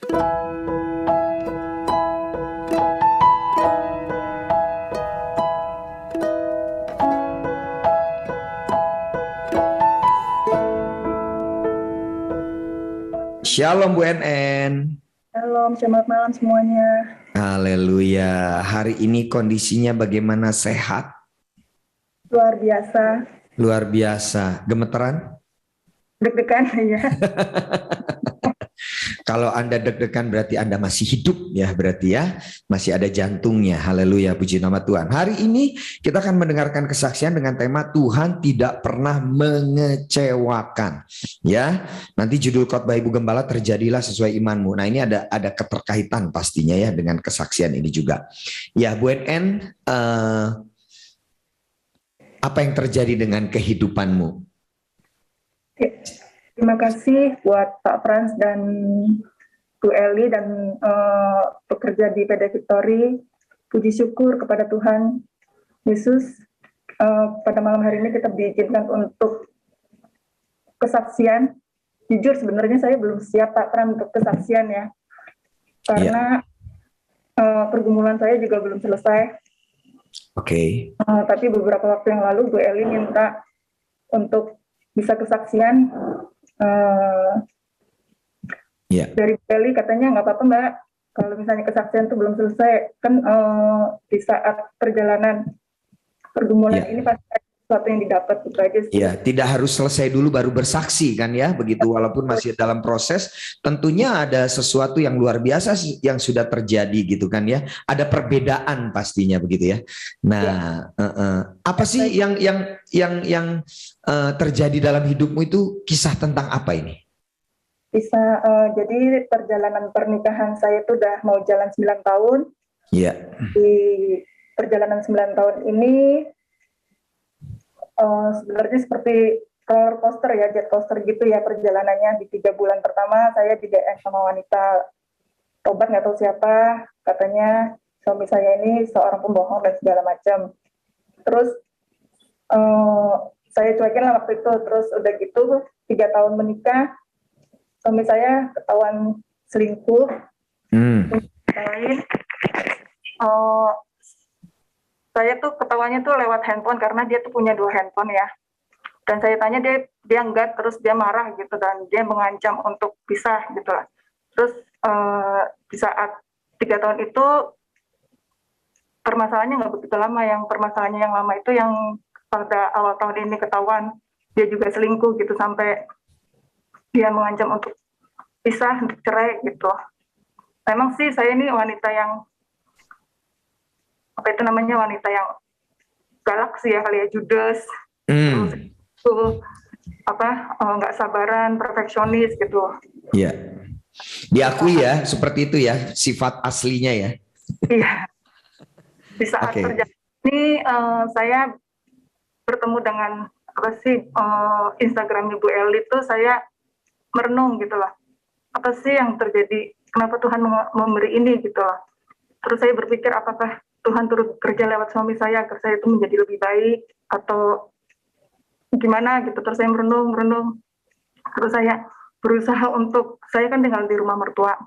Shalom Bu NN. Shalom, selamat malam semuanya. Haleluya. Hari ini kondisinya bagaimana? Sehat? Luar biasa. Luar biasa. Gemeteran? Deg-degan ya. Kalau Anda deg-degan berarti Anda masih hidup ya, berarti ya. Masih ada jantungnya. Haleluya, puji nama Tuhan. Hari ini kita akan mendengarkan kesaksian dengan tema Tuhan tidak pernah mengecewakan. Ya, nanti judul khotbah Ibu Gembala terjadilah sesuai imanmu. Nah, ini ada keterkaitan pastinya ya dengan kesaksian ini juga. Ya, Bu NN, apa yang terjadi dengan kehidupanmu? Terima kasih buat Pak Frans dan Bu Eli dan pekerja di PD Victory. Puji syukur kepada Tuhan Yesus. Pada malam hari ini kita diizinkan untuk kesaksian. Jujur sebenarnya saya belum siap Pak Frans untuk kesaksian ya. Karena pergumulan saya juga belum selesai. Oke. Tapi beberapa waktu yang lalu Bu Eli minta untuk bisa kesaksian. Dari Bu Eli katanya nggak apa-apa Mbak, kalau misalnya kesaksian itu belum selesai, kan di saat perjalanan pergumulan ini pasti ada sesuatu yang didapat gitu aja sih. Ya, tidak harus selesai dulu baru bersaksi kan ya, begitu walaupun masih dalam proses, tentunya ada sesuatu yang luar biasa yang sudah terjadi gitu kan ya, ada perbedaan pastinya begitu ya. Nah, apa sih yang terjadi dalam hidupmu itu, kisah tentang apa ini? Jadi perjalanan pernikahan saya itu udah mau jalan 9 tahun. Iya. Di perjalanan 9 tahun ini sebenarnya seperti roller coaster ya, jet coaster gitu ya perjalanannya. Di 3 bulan pertama saya di DM sama wanita tobat nggak tahu siapa, katanya suami saya ini seorang pembohong dan segala macam. Terus saya cuekin lah waktu itu. Terus udah gitu 3 tahun menikah, suami saya ketahuan selingkuh. Saya tuh ketahuannya tuh lewat handphone karena dia tuh punya 2 handphone ya. Dan saya tanya dia enggak, terus dia marah gitu dan dia mengancam untuk pisah gitu lah. Terus di saat 3 tahun itu permasalahannya nggak begitu lama. Yang permasalahannya yang lama itu yang pada awal tahun ini ketahuan dia juga selingkuh gitu, sampai dia mengancam untuk pisah, untuk cerai gitu. Memang sih saya ini wanita yang wanita yang galak sih ya kali ya, judes, terus itu nggak sabaran, perfeksionis gitu. Iya, diakui ya seperti itu ya sifat aslinya ya. Iya. Di saat perjalanan ini saya bertemu dengan Instagramnya Bu Eli itu, saya merenung gitu lah. Apa sih yang terjadi? Kenapa Tuhan memberi ini gitu lah. Terus saya berpikir apakah Tuhan turut bekerja lewat suami saya agar saya itu menjadi lebih baik atau gimana gitu. Terus saya merenung. Terus saya berusaha untuk, saya kan tinggal di rumah mertua.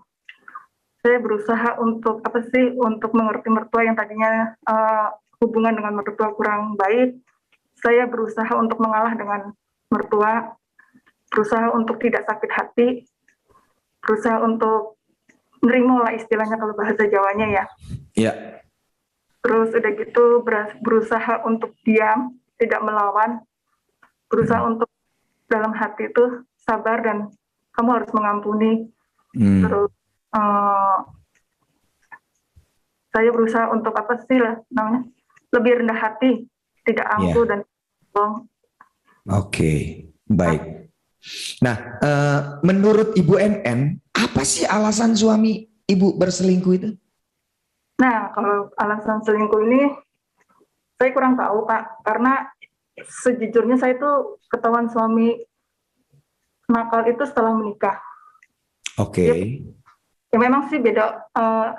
Saya berusaha untuk untuk mengerti mertua yang tadinya hubungan dengan mertua kurang baik. Saya berusaha untuk mengalah dengan mertua, berusaha untuk tidak sakit hati, berusaha untuk nerimo lah istilahnya kalau bahasa Jawanya ya. Iya. Terus udah gitu berusaha untuk diam, tidak melawan, berusaha untuk dalam hati itu sabar dan kamu harus mengampuni. Terus saya berusaha untuk lebih rendah hati, tidak angkuh dan bohong. Oke, baik. Nah, menurut Ibu NN, apa sih alasan suami Ibu berselingkuh itu? Nah, kalau alasan selingkuh ini saya kurang tahu Pak, karena sejujurnya saya tuh ketahuan suami nakal itu setelah menikah. Oke. Ya memang sih beda.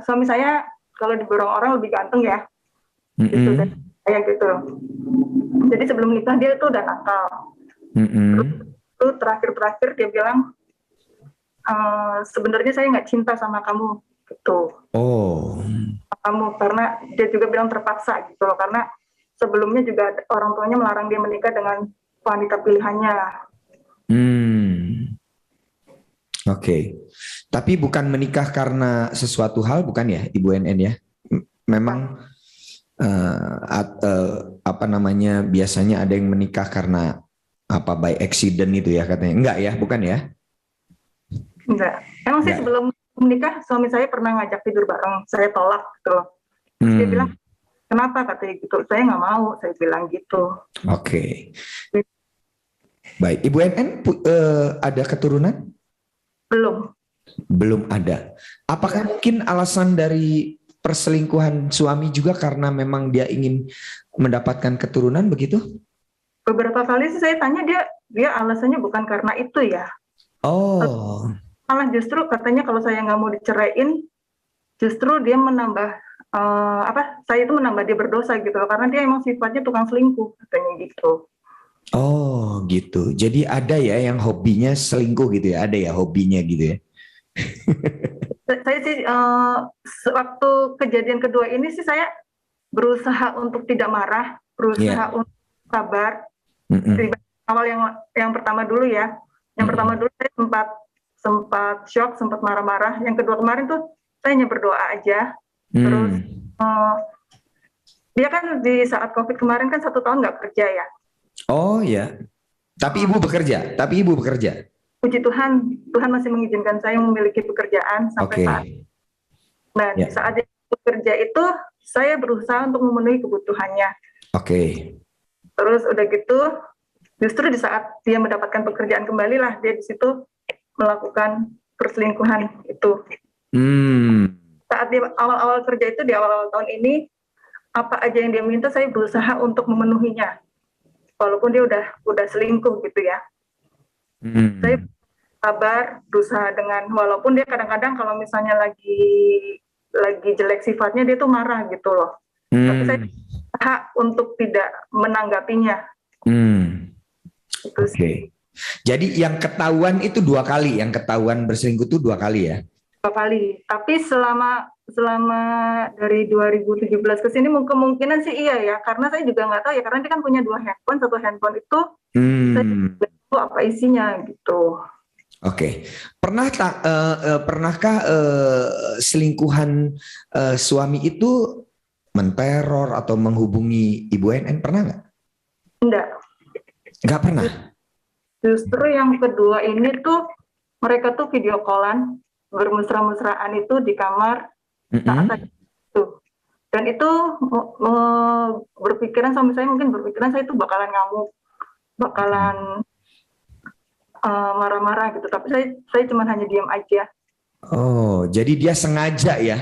Suami saya kalau diborong orang lebih ganteng ya, gitu dan kayak gitu. Jadi sebelum menikah dia tuh udah nakal. Terus terakhir dia bilang sebenarnya saya nggak cinta sama kamu gitu. Oh. Kamu, karena dia juga bilang terpaksa gitu loh, karena sebelumnya juga orang tuanya melarang dia menikah dengan wanita pilihannya. Hmm. Oke. Tapi bukan menikah karena sesuatu hal, bukan ya, Ibu NN ya? Memang apa namanya, biasanya ada yang menikah karena apa, by accident itu ya katanya. Enggak ya, bukan ya? Enggak. Emang sih Enggak. sebelum menikah suami saya pernah ngajak tidur bareng, saya tolak gitu loh. Terus dia bilang, kenapa katanya gitu, saya nggak mau, saya bilang gitu. Oke. Baik, Ibu NN ada keturunan? Belum. Belum ada. Apakah mungkin alasan dari perselingkuhan suami juga karena memang dia ingin mendapatkan keturunan begitu? Beberapa kali sih saya tanya, dia alasannya bukan karena itu ya. Oh. Malah justru katanya kalau saya nggak mau diceraiin, justru dia menambah saya itu menambah dia berdosa gitu loh, karena dia emang sifatnya tukang selingkuh katanya gitu. Oh gitu. Jadi ada ya yang hobinya selingkuh gitu ya? Ada ya hobinya gitu ya? Saya sih waktu kejadian kedua ini sih saya berusaha untuk tidak marah, berusaha Iya. untuk sabar. Mm-mm. Dibanding awal yang pertama dulu ya. Yang pertama Mm-mm. dulu saya sempat shock, sempat marah-marah. Yang kedua kemarin tuh saya hanya berdoa aja. Terus Hmm. eh, dia kan di saat COVID kemarin kan 1 tahun nggak kerja ya. Oh ya. Tapi ibu bekerja. Tapi ibu bekerja. Puji Tuhan, Tuhan masih mengizinkan saya memiliki pekerjaan sampai Oke. saat. Nah, di Ya. saat dia bekerja itu, saya berusaha untuk memenuhi kebutuhannya. Oke. Terus udah gitu, justru di saat dia mendapatkan pekerjaan kembali lah, dia di situ melakukan perselingkuhan itu. Hmm. Saat dia awal-awal kerja itu, di awal-awal tahun ini, apa aja yang dia minta, saya berusaha untuk memenuhinya. Walaupun dia udah selingkuh gitu ya. Saya Hmm. sabar, berusaha dengan, walaupun dia kadang-kadang kalau misalnya lagi jelek sifatnya, dia tuh marah gitu loh. Tapi saya Hmm. berusaha untuk tidak menanggapinya. Hmm. Itu Oke. sih. Jadi yang ketahuan itu 2 kali, yang ketahuan berselingkuh itu 2 kali ya? 2 kali. Tapi selama dari 2017 ke sini kemungkinan sih iya ya, karena saya juga nggak tahu ya, karena dia kan punya 2 handphone, satu handphone itu saya Hmm. nggak tahu apa isinya gitu. Oke. Pernahkah selingkuhan suami itu menteror atau menghubungi Ibu NN? Pernah nggak? Enggak. Nggak pernah. Justru yang kedua ini tuh mereka tuh video callan, bermesra-mesraan itu di kamar saat saya Mm-mm. itu. Dan itu berpikiran, suami saya mungkin berpikiran saya itu bakalan ngamuk, bakalan marah-marah gitu. Tapi saya cuma hanya diam aja. Oh, jadi dia sengaja ya, Ya,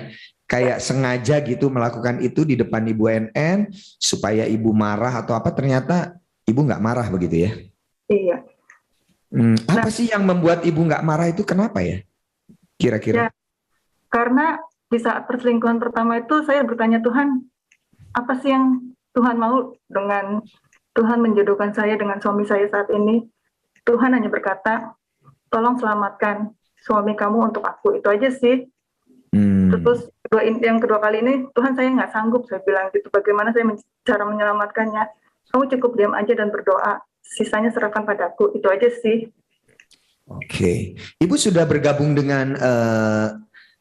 kayak sengaja gitu melakukan itu di depan Ibu NN supaya Ibu marah atau apa? Ternyata Ibu nggak marah begitu ya? iya. Nah, Apa sih yang membuat Ibu nggak marah itu? Kenapa ya? ya Kira-kira? karena di saat perselingkuhan pertama itu saya bertanya, Tuhan, apa sih yang Tuhan mau dengan Tuhan menjodohkan saya dengan suami saya saat ini? Tuhan hanya berkata, tolong selamatkan suami kamu untuk aku. Itu aja sih. Hmm. Terus yang kedua kali ini, Tuhan saya nggak sanggup, saya bilang gitu. Bagaimana saya cara menyelamatkannya? Kamu cukup diam aja dan berdoa. Sisanya serahkan padaku. Itu aja sih. Oke, Ibu sudah bergabung dengan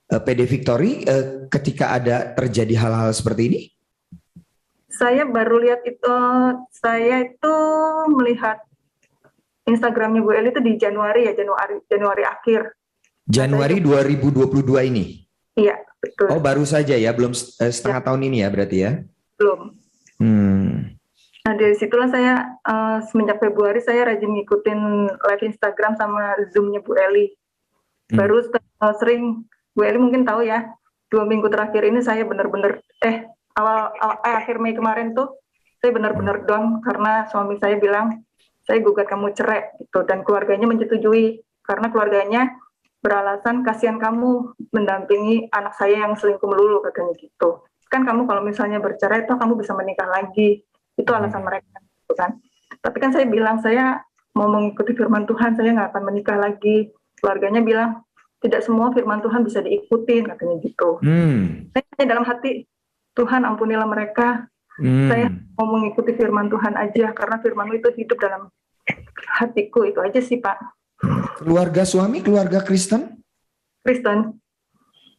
PD Victory ketika ada terjadi hal-hal seperti ini? Saya baru lihat itu, saya itu melihat Instagramnya Bu Eli itu di Januari ya, Januari akhir. Nah, saya Januari 2022 ini? iya, betul. Oh, baru saja ya, belum Ya, setengah tahun ini ya berarti ya? belum. Hmm. Nah, dari situlah saya semenjak Februari saya rajin ngikutin live Instagram sama Zoom-nya Bu Eli. Hmm. Baru sering, Bu Eli mungkin tahu ya, 2 minggu terakhir ini saya benar-benar akhir Mei kemarin tuh saya benar-benar down karena suami saya bilang saya gugat kamu cerai gitu, dan keluarganya menyetujui karena keluarganya beralasan kasihan kamu mendampingi anak saya yang selingkuh melulu katanya gitu. Kan kamu kalau misalnya bercerai toh kamu bisa menikah lagi. Itu alasan mereka gitu kan. Tapi kan saya bilang saya mau mengikuti firman Tuhan, saya nggak akan menikah lagi. Keluarganya bilang tidak semua firman Tuhan bisa diikutin, katanya gitu. Saya hanya dalam hati, Tuhan ampunilah mereka, saya mau mengikuti firman Tuhan aja, karena firman itu hidup dalam hatiku. Itu aja sih, Pak. Keluarga suami, keluarga Kristen? Kristen.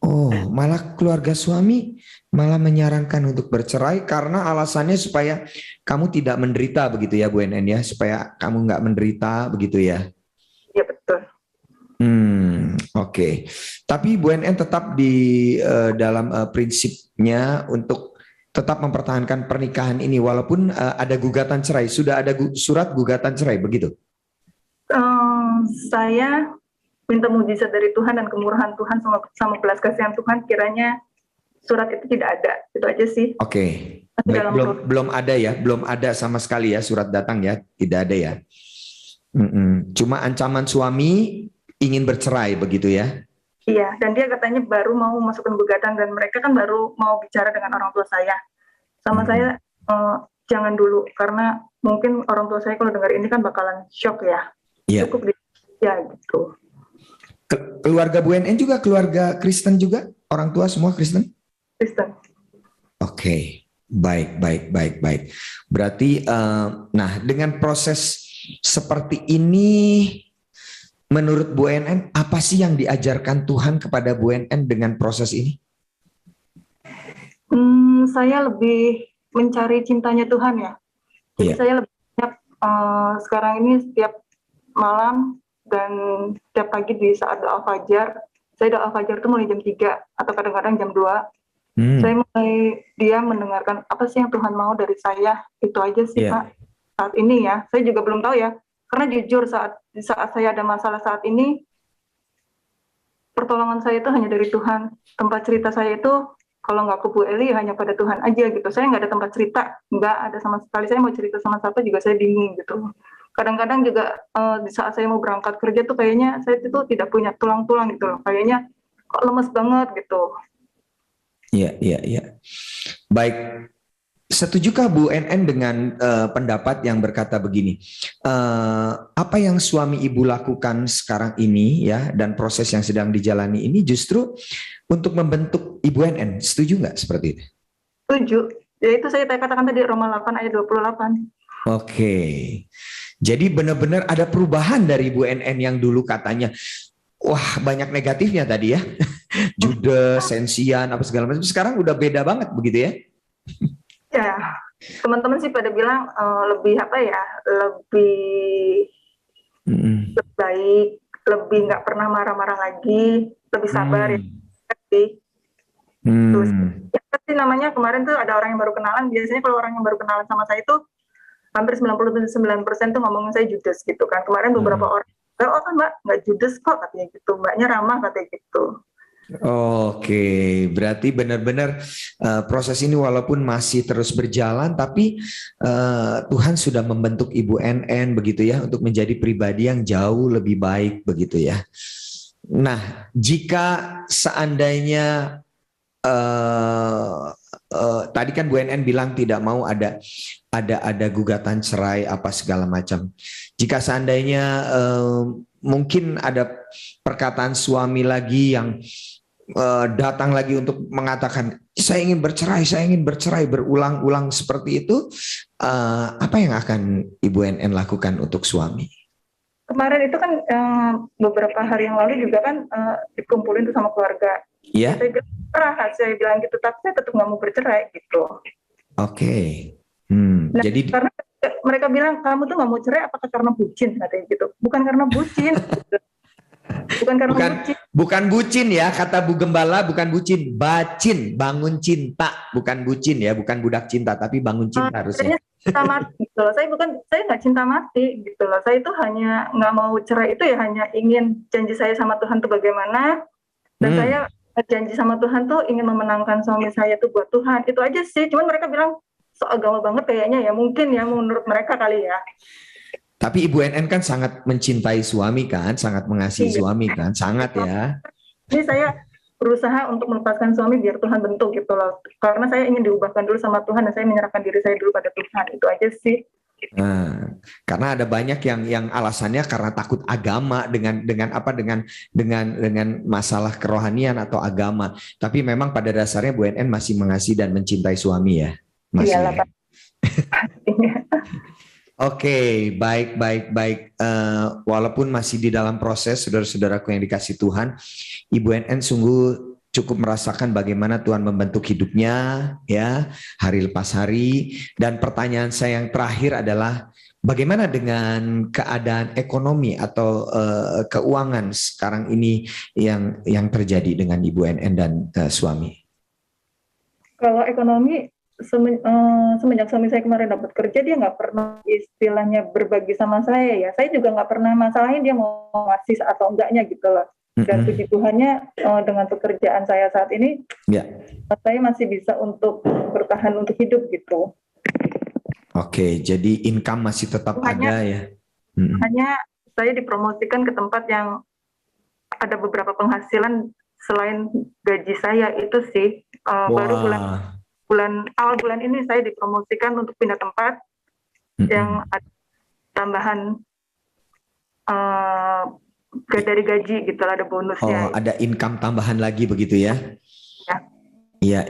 Oh, malah keluarga suami malah menyarankan untuk bercerai karena alasannya supaya kamu tidak menderita begitu ya Bu NN ya, supaya kamu nggak menderita begitu ya. Iya betul. Oke. Tapi Bu NN tetap di dalam prinsipnya untuk tetap mempertahankan pernikahan ini walaupun ada gugatan cerai. Sudah ada surat gugatan cerai begitu? Saya minta mujizat dari Tuhan dan kemurahan Tuhan sama belas kasihan Tuhan, kiranya surat itu tidak ada. Itu aja sih. Oke. Belum ada ya, belum ada sama sekali ya surat datang ya, tidak ada ya. Cuma ancaman suami ingin bercerai begitu ya? Iya, dan dia katanya baru mau masukkan gugatan dan mereka kan baru mau bicara dengan orang tua saya. Sama saya jangan dulu karena mungkin orang tua saya kalau dengar ini kan bakalan shock ya. Iya. Cukup ya gitu. Keluarga Bu NN juga keluarga Kristen juga? Orang tua semua Kristen? Kristen. Oke, baik. Berarti, nah dengan proses seperti ini, menurut Bu NN, apa sih yang diajarkan Tuhan kepada Bu NN dengan proses ini? Saya lebih mencari cintanya Tuhan ya. Jadi saya lebih banyak sekarang ini setiap malam dan setiap pagi di saat doa fajar, saya doa fajar itu mulai jam 3 atau kadang-kadang jam 2. Saya mulai dia mendengarkan apa sih yang Tuhan mau dari saya. Itu aja sih Pak saat ini ya. Saya juga belum tahu ya, karena jujur saat saya ada masalah saat ini, pertolongan saya itu hanya dari Tuhan. Tempat cerita saya itu kalau nggak ke Bu Eli hanya pada Tuhan aja gitu. Saya nggak ada tempat cerita, nggak ada sama sekali. Saya mau cerita sama siapa juga saya bingung gitu. Kadang-kadang juga di saat saya mau berangkat kerja tuh kayaknya saya itu tidak punya tulang-tulang gitu loh. Kayaknya kok lemes banget gitu. Iya. Baik. Setujukah Bu NN dengan pendapat yang berkata begini? Apa yang suami ibu lakukan sekarang ini ya dan proses yang sedang dijalani ini justru untuk membentuk Ibu NN. Setuju nggak seperti itu? Setuju. Ya itu saya katakan tadi Roma 8 ayat 28. Oke. Jadi benar-benar ada perubahan dari Ibu NN yang dulu katanya, wah banyak negatifnya tadi ya. Judes, sensian, apa segala macam. Sekarang udah beda banget begitu ya? Ya, teman-teman sih pada bilang lebih apa ya, lebih baik, lebih nggak pernah marah-marah lagi, lebih sabar ya. Terus ya sih namanya kemarin tuh ada orang yang baru kenalan. Biasanya kalau orang yang baru kenalan sama saya itu hampir 99% tuh ngomongin saya judes gitu kan. Kemarin beberapa orang, oh kan Mbak nggak judes kok katanya gitu, Mbaknya ramah katanya gitu. Oke, berarti benar-benar proses ini walaupun masih terus berjalan, tapi Tuhan sudah membentuk Ibu NN begitu ya untuk menjadi pribadi yang jauh lebih baik begitu ya. Nah, jika seandainya tadi kan Bu NN bilang tidak mau ada gugatan cerai apa segala macam. Jika seandainya mungkin ada perkataan suami lagi yang datang lagi untuk mengatakan saya ingin bercerai berulang-ulang seperti itu, apa yang akan Ibu NN lakukan untuk suami? Kemarin itu kan beberapa hari yang lalu juga kan dikumpulin tuh sama keluarga. Iya. Saya bilang gitu, tapi saya tetap nggak mau bercerai gitu. Oke. Nah, jadi karena mereka bilang kamu tuh nggak mau cerai apakah karena bucin katanya gitu? Bukan karena bucin. Bukan bucin ya, kata Bu Gembala, bukan bucin, bacin, bangun cinta, bukan bucin ya, bukan budak cinta, tapi bangun cinta harusnya. Cinta mati gitu loh. Saya nggak cinta mati gitu loh. Saya itu hanya nggak mau cerai itu ya hanya ingin janji saya sama Tuhan tuh bagaimana, dan saya janji sama Tuhan tuh ingin memenangkan suami saya tuh buat Tuhan. Itu aja sih. Cuman mereka bilang so agama banget kayaknya ya, mungkin ya menurut mereka kali ya. Tapi Ibu NN kan sangat mencintai suami kan, sangat mengasihi suami kan, sangat ya. Ini saya berusaha untuk melepaskan suami biar Tuhan bentuk gitu loh. Karena saya ingin diubahkan dulu sama Tuhan dan saya menyerahkan diri saya dulu pada Tuhan. Itu aja sih. Nah, karena ada banyak yang alasannya karena takut agama dengan masalah kerohanian atau agama. Tapi memang pada dasarnya Bu NN masih mengasihi dan mencintai suami ya, masih Iyalah ya. Pak. Pastinya. Oke, baik. Walaupun masih di dalam proses, saudara-saudaraku yang dikasih Tuhan, Ibu NN sungguh cukup merasakan bagaimana Tuhan membentuk hidupnya ya hari lepas hari. Dan pertanyaan saya yang terakhir adalah bagaimana dengan keadaan ekonomi atau keuangan sekarang ini yang terjadi dengan Ibu NN dan suami? Kalau ekonomi semenjak suami saya kemarin dapat kerja, dia nggak pernah istilahnya berbagi sama saya ya. Saya juga nggak pernah masalahin dia mau ngasih atau enggaknya gitu loh. Dan puji Tuhannya dengan pekerjaan saya saat ini, saya masih bisa untuk bertahan untuk hidup gitu. Oke, jadi income masih tetap ada ya. Hanya saya dipromosikan ke tempat yang ada beberapa penghasilan selain gaji saya itu sih. Baru awal bulan ini saya dipromosikan untuk pindah tempat yang ada tambahan dari gaji gitu, ada bonusnya. Oh, ada income tambahan lagi begitu ya? Iya.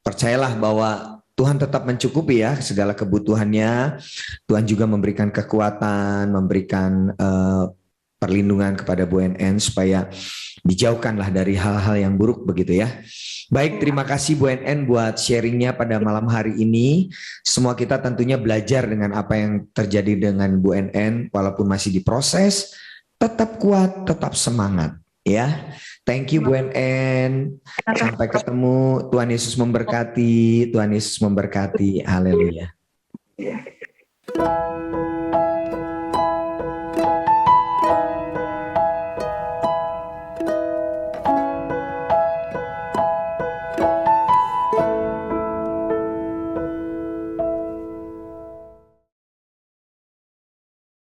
Percayalah bahwa Tuhan tetap mencukupi ya segala kebutuhannya. Tuhan juga memberikan kekuatan, memberikan perlindungan kepada Bu NN supaya dijauhkanlah dari hal-hal yang buruk begitu ya. Baik, terima kasih Bu NN buat sharingnya pada malam hari ini. Semua kita tentunya belajar dengan apa yang terjadi dengan Bu NN walaupun masih diproses. Tetap kuat, tetap semangat ya. Thank you Bu NN. Sampai ketemu. Tuhan Yesus memberkati. Tuhan Yesus memberkati. Haleluya.